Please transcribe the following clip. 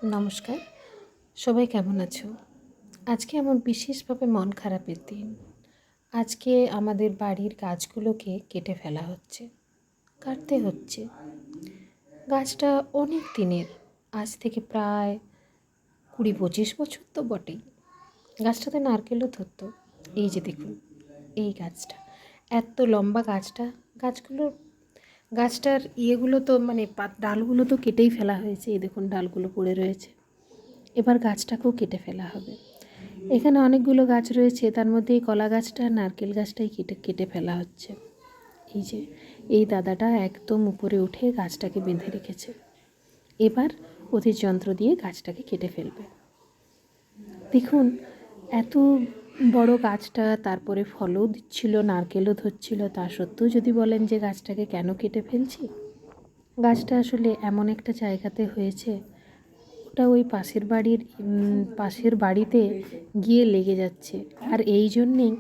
নমস্কার, সবাই কেমন আছো? আজকে আমার বিশেষভাবে মন খারাপের দিন। আজকে আমাদের বাড়ির গাছগুলোকে কেটে ফেলা হচ্ছে, কাটতে হচ্ছে। গাছটা অনেক দিনের, আজ থেকে প্রায় 20-25 বছর তো বটেই। গাছটাতে নারকেলও ধরতো। এই যে দেখুন, এই গাছটা এত লম্বা গাছটার ইয়েগুলো তো মানে ডালগুলো তো কেটেই ফেলা হয়েছে। এই দেখুন, ডালগুলো পড়ে রয়েছে। এবার গাছটাকেও কেটে ফেলা হবে। এখানে অনেকগুলো গাছ রয়েছে, তার মধ্যে এই কলা গাছটা আর নারকেল গাছটাই কেটে কেটে ফেলা হচ্ছে। এই যে এই দাদাটা একদম উপরে উঠে গাছটাকে বেঁধে রেখেছে। এবার অধিক যন্ত্র দিয়ে গাছটাকে কেটে ফেলবে। দেখুন, এত বড় গাছটা, তারপরে ফলও দিচ্ছিল, নারকেলও ধরছিল, তা সত্ত্বেও যদি বলেন যে গাছটাকে কেন কেটে ফেলছি। গাছটা আসলে এমন একটা জায়গাতে হয়েছে, ওটা ওই পাশের বাড়িতে গিয়ে লেগে যাচ্ছে। আর এই জন্যেই